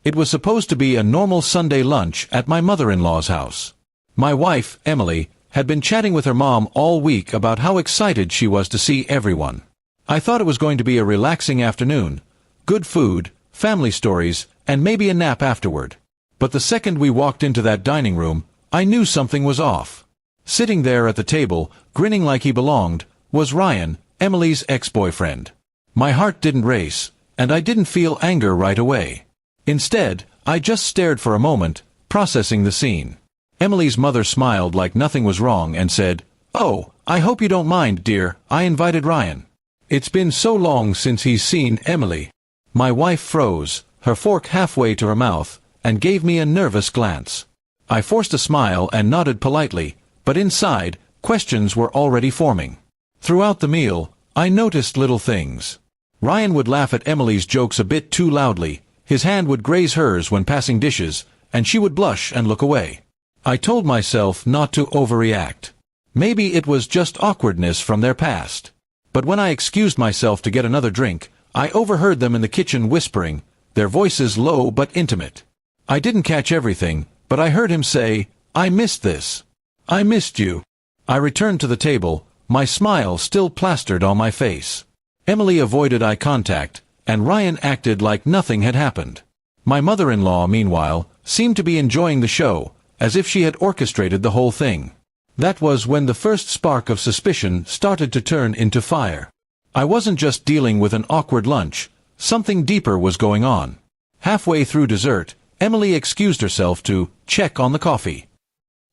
It was supposed to be a normal Sunday lunch at my mother-in-law's house. My wife, Emily, had been chatting with her mom all week about how excited she was to see everyone. I thought it was going to be a relaxing afternoon, good food, family stories, and maybe a nap afterward. But the second we walked into that dining room, I knew something was off. Sitting there at the table, grinning like he belonged, was Ryan, Emily's ex-boyfriend. My heart didn't race, and I didn't feel anger right away. Instead, I just stared for a moment, processing the scene. Emily's mother smiled like nothing was wrong and said, "Oh, I hope you don't mind, dear, I invited Ryan. It's been so long since he's seen Emily." My wife froze, her fork halfway to her mouth, and gave me a nervous glance. I forced a smile and nodded politely, but inside, questions were already forming. Throughout the meal, I noticed little things. Ryan would laugh at Emily's jokes a bit too loudly, his hand would graze hers when passing dishes, and she would blush and look away. I told myself not to overreact. Maybe it was just awkwardness from their past. But when I excused myself to get another drink, I overheard them in the kitchen whispering, their voices low but intimate. I didn't catch everything, but I heard him say, "I missed this. I missed you." I returned to the table, my smile still plastered on my face. Emily avoided eye contact, and Ryan acted like nothing had happened. My mother-in-law, meanwhile, seemed to be enjoying the show, as if she had orchestrated the whole thing. That was when the first spark of suspicion started to turn into fire. I wasn't just dealing with an awkward lunch, something deeper was going on. Halfway through dessert, Emily excused herself to check on the coffee.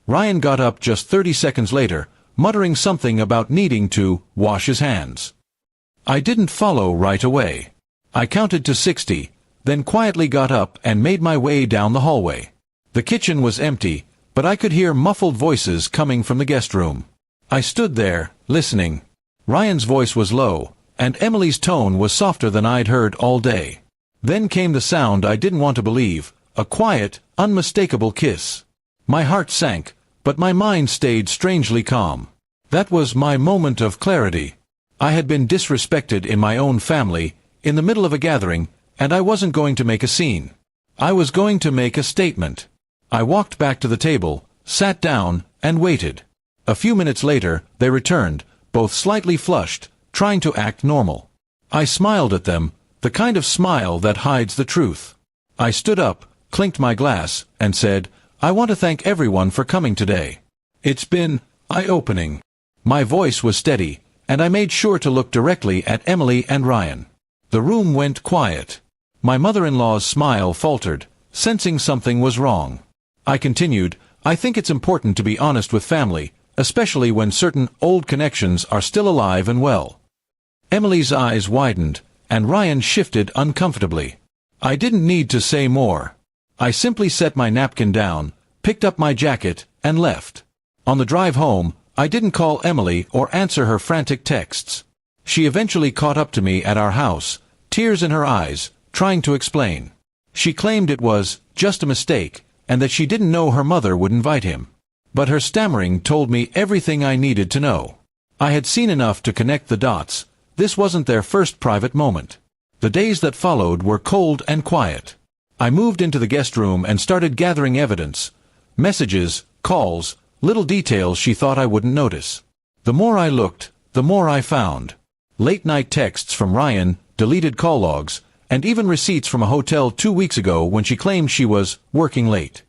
Ryan got up just 30 seconds later, muttering something about needing to wash his hands. I didn't follow right away. I counted to 60, then quietly got up and made my way down the hallway. The kitchen was empty, but I could hear muffled voices coming from the guest room. I stood there, listening. Ryan's voice was low, and Emily's tone was softer than I'd heard all day. Then came the sound I didn't want to believe, a quiet, unmistakable kiss. My heart sank, but my mind stayed strangely calm. That was my moment of clarity. I had been disrespected in my own family, in the middle of a gathering, and I wasn't going to make a scene. I was going to make a statement. I walked back to the table, sat down, and waited. A few minutes later, they returned, both slightly flushed, trying to act normal. I smiled at them, the kind of smile that hides the truth. I stood up, clinked my glass, and said, "I want to thank everyone for coming today. It's been eye-opening." My voice was steady, and I made sure to look directly at Emily and Ryan. The room went quiet. My mother-in-law's smile faltered, sensing something was wrong. I continued, "I think it's important to be honest with family, especially when certain old connections are still alive and well." Emily's eyes widened, and Ryan shifted uncomfortably. I didn't need to say more. I simply set my napkin down, picked up my jacket, and left. On the drive home, I didn't call Emily or answer her frantic texts. She eventually caught up to me at our house, tears in her eyes, trying to explain. She claimed it was just a mistake, and that she didn't know her mother would invite him. But her stammering told me everything I needed to know. I had seen enough to connect the dots. This wasn't their first private moment. The days that followed were cold and quiet. I moved into the guest room and started gathering evidence. Messages, calls, little details she thought I wouldn't notice. The more I looked, the more I found. Late-night texts from Ryan, deleted call logs, and even receipts from a hotel 2 weeks ago when she claimed she was working late.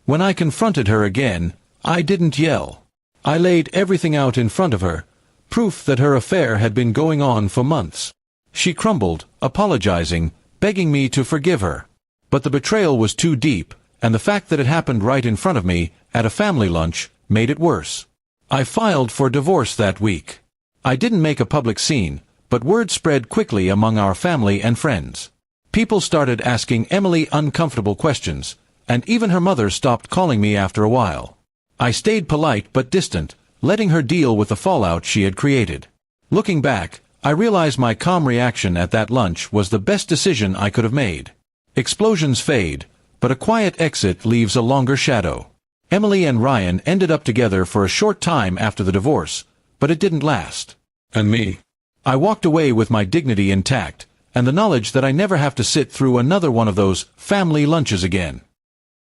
When I confronted her again, I didn't yell. I laid everything out in front of her, proof that her affair had been going on for months. She crumbled, apologizing, begging me to forgive her. But the betrayal was too deep, and the fact that it happened right in front of me, at a family lunch, made it worse. I filed for divorce that week. I didn't make a public scene, but word spread quickly among our family and friends. People started asking Emily uncomfortable questions, and even her mother stopped calling me after a while. I stayed polite but distant, letting her deal with the fallout she had created. Looking back, I realized my calm reaction at that lunch was the best decision I could have made. Explosions fade, but a quiet exit leaves a longer shadow. Emily and Ryan ended up together for a short time after the divorce, but it didn't last. And me? I walked away with my dignity intact, and the knowledge that I never have to sit through another one of those family lunches again.